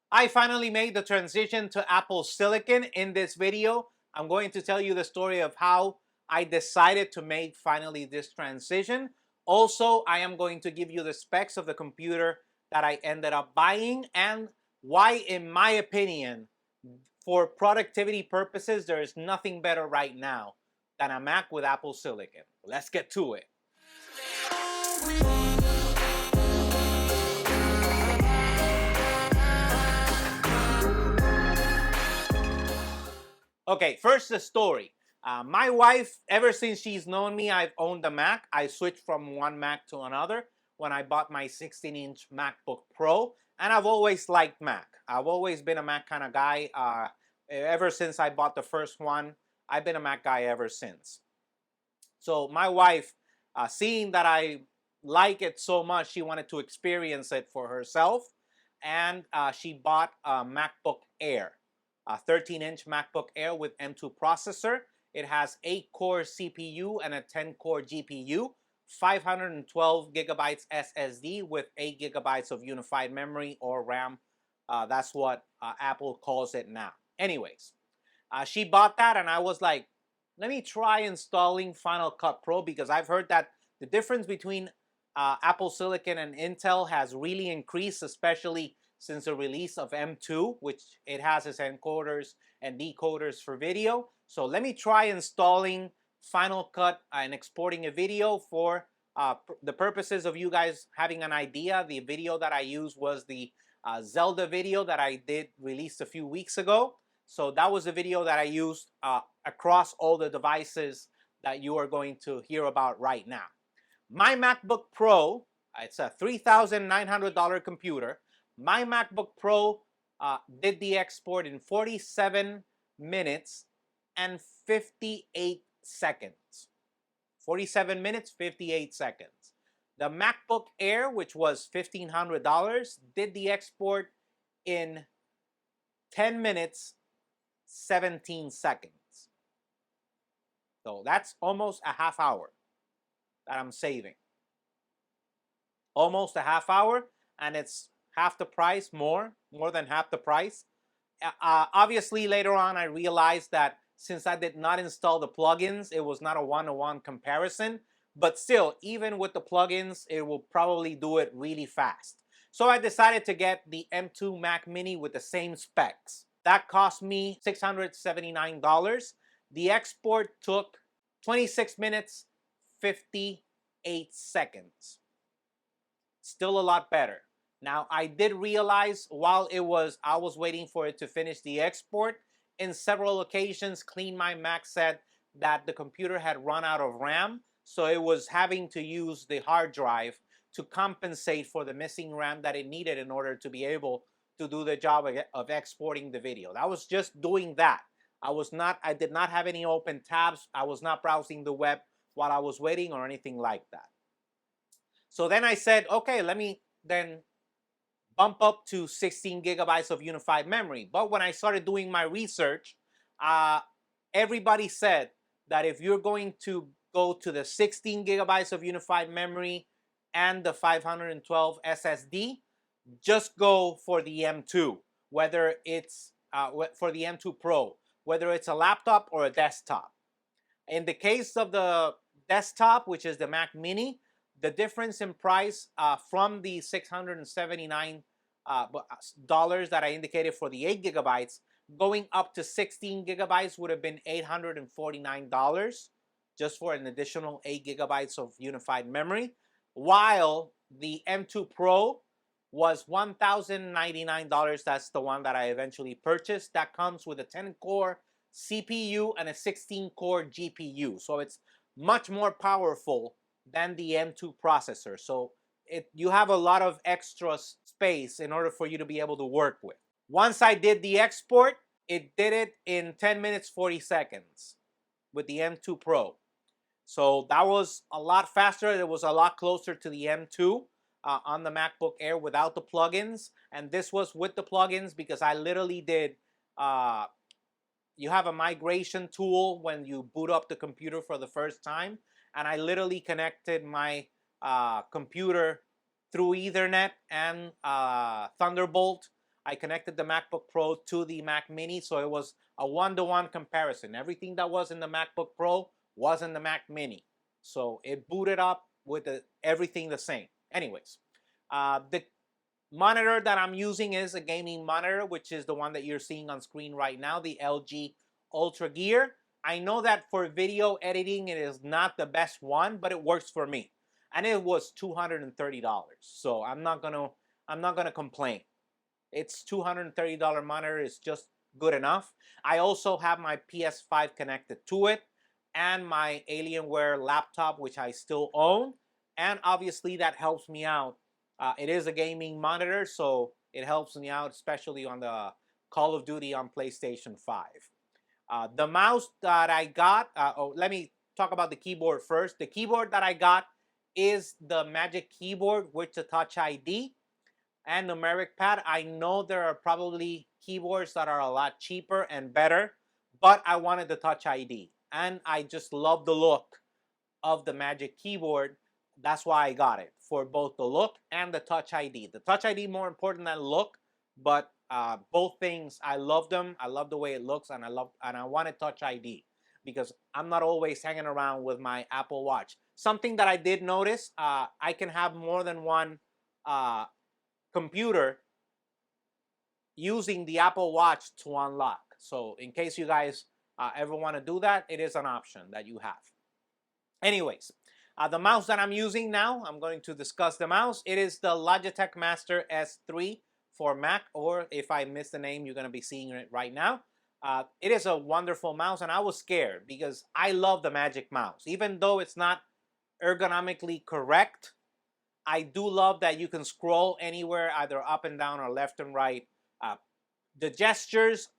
I finally made the transition to Apple Silicon. In this video, I'm going to tell you the story of how I decided to make finally this transition. Also, I am going to give you the specs of the computer that I ended up buying and why, in my opinion, for productivity purposes, there is nothing better right now than a Mac with Apple Silicon. Let's get to it. Okay, first the story. My wife, ever since she's known me, I've owned a Mac. I switched from one Mac to another when I bought my 16-inch MacBook Pro, and I've always liked Mac. I've always been a Mac kind of guy. Ever since I bought the first one, I've been a Mac guy ever since. So my wife, seeing that I like it so much, she wanted to experience it for herself, and she bought a MacBook Air, a 13-inch MacBook Air with M2 processor. It has 8-core CPU and a 10-core GPU, 512 gigabytes SSD with 8 gigabytes of unified memory or RAM. That's what Apple calls it now. Anyways, she bought that, and I was like, let me try installing Final Cut Pro, because I've heard that the difference between Apple Silicon and Intel has really increased, especially since the release of M2, which it has its encoders and decoders for video. So let me try installing Final Cut and exporting a video for the purposes of you guys having an idea. The video that I used was the Zelda video that I did release a few weeks ago. So that was the video that I used across all the devices that you are going to hear about right now. My MacBook Pro, it's a $3,900 computer. My MacBook Pro did the export in 47 minutes and 58 seconds. 47 minutes, 58 seconds. The MacBook Air, which was $1,500, did the export in 10 minutes, 17 seconds. So that's almost a half hour that I'm saving. Almost a half hour, and it's half the price, more than half the price. Obviously, later on, I realized that since I did not install the plugins, it was not a one-to-one comparison. But still, even with the plugins, it will probably do it really fast. So I decided to get the M2 Mac Mini with the same specs. That cost me $679. The export took 26 minutes, 58 seconds. Still a lot better. Now, I did realize while I was waiting for it to finish the export, in several occasions, Clean My Mac said that the computer had run out of RAM, so it was having to use the hard drive to compensate for the missing RAM that it needed in order to be able to do the job of exporting the video. That was just doing that. I did not have any open tabs. I was not browsing the web while I was waiting or anything like that. So then I said, okay, let me then bump up to 16 gigabytes of unified memory. But when I started doing my research, everybody said that if you're going to go to the 16 gigabytes of unified memory and the 512 SSD, just go for the M2, whether it's for the M2 Pro, whether it's a laptop or a desktop. In the case of the desktop, which is the Mac Mini, the difference in price from the $679 that I indicated for the 8 gigabytes, going up to 16 gigabytes would have been $849 just for an additional 8 gigabytes of unified memory, while the M2 Pro was $1,099. That's the one that I eventually purchased. That comes with a 10-core CPU and a 16-core GPU. So it's much more powerful than the M2 processor. So you have a lot of extra space in order for you to be able to work with. Once I did the export, it did it in 10 minutes, 40 seconds with the M2 Pro. So that was a lot faster. It was a lot closer to the M2 on the MacBook Air without the plugins. And this was with the plugins because I literally did, you have a migration tool when you boot up the computer for the first time. And I literally connected my computer through Ethernet and Thunderbolt. I connected the MacBook Pro to the Mac Mini, so it was a one-to-one comparison. Everything that was in the MacBook Pro was in the Mac Mini. So it booted up with everything the same. Anyways, the monitor that I'm using is a gaming monitor, which is the one that you're seeing on screen right now, the LG Ultra Gear. I know that for video editing, it is not the best one, but it works for me. And it was $230. So I'm not gonna complain. It's $230 monitor is just good enough. I also have my PS5 connected to it and my Alienware laptop, which I still own. And obviously that helps me out. It is a gaming monitor, so it helps me out, especially on the Call of Duty on PlayStation 5. The mouse that I got, let me talk about the keyboard first. The keyboard that I got is the Magic Keyboard with the Touch ID and numeric pad. I know there are probably keyboards that are a lot cheaper and better, but I wanted the Touch ID. And I just love the look of the Magic Keyboard. That's why I got it, for both the look and the Touch ID. The Touch ID more important than look, but both things, I love them. I love the way it looks, and I wanted Touch ID because I'm not always hanging around with my Apple Watch. Something that I did notice, I can have more than one computer using the Apple Watch to unlock. So in case you guys ever want to do that, it is an option that you have. Anyways, the mouse that I'm using now, I'm going to discuss the mouse. It is the Logitech Master S3 for Mac, or if I miss the name, you're going to be seeing it right now. It is a wonderful mouse, and I was scared because I love the Magic Mouse. Even though it's not ergonomically correct, I do love that you can scroll anywhere, either up and down or left and right. The gestures,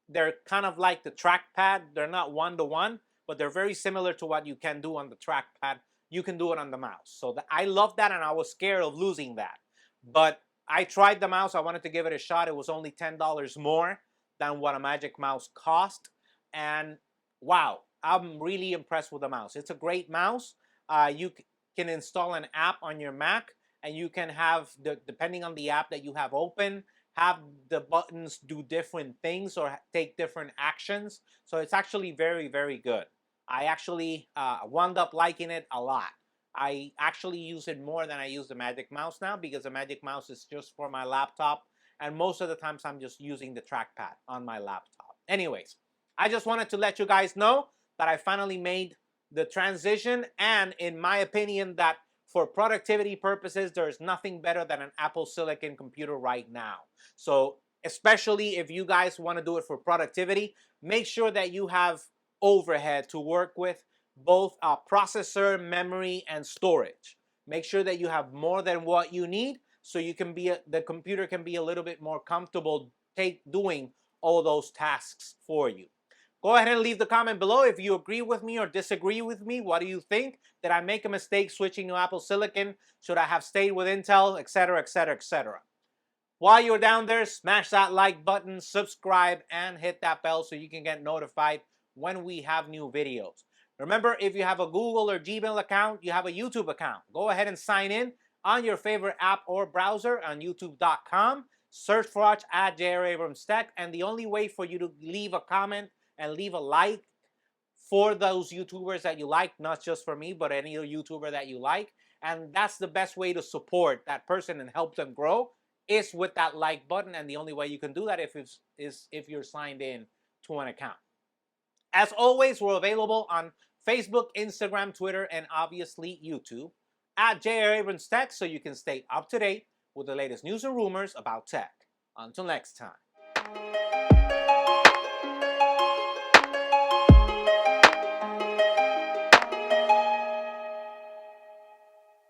they're kind of like the trackpad. They're not one-to-one, but they're very similar to what you can do on the trackpad. You can do it on the mouse. So I love that, and I was scared of losing that. But I tried the mouse. I wanted to give it a shot. It was only $10 more than what a Magic Mouse cost. And wow, I'm really impressed with the mouse. It's a great mouse. You can install an app on your Mac, and you can have, depending on the app that you have open, have the buttons do different things or take different actions. So it's actually very, very good. I actually wound up liking it a lot. I actually use it more than I use the Magic Mouse now, because the Magic Mouse is just for my laptop, and most of the times I'm just using the trackpad on my laptop. Anyways, I just wanted to let you guys know that I finally made the transition, and in my opinion, that for productivity purposes, there's nothing better than an Apple Silicon computer right now. So especially if you guys want to do it for productivity, make sure that you have overhead to work with, both processor, memory, and storage. Make sure that you have more than what you need, so you can be the computer can be a little bit more comfortable doing all those tasks for you. Go ahead and leave the comment below if you agree with me or disagree with me. What do you think? Did I make a mistake switching to Apple Silicon? Should I have stayed with Intel, etc., etc., etc.? While you're down there, smash that like button, subscribe, and hit that bell so you can get notified when we have new videos. Remember, if you have a Google or Gmail account, you have a YouTube account. Go ahead and sign in on your favorite app or browser on youtube.com. Search for us at JRAbramsTech, and the only way for you to leave a comment and leave a like for those YouTubers that you like, not just for me, but any other YouTuber that you like, and that's the best way to support that person and help them grow, is with that like button. And the only way you can do that is if you're signed in to an account. As always, we're available on Facebook, Instagram, Twitter, and obviously YouTube at JRAbramsTech, so you can stay up to date with the latest news and rumors about tech. Until next time.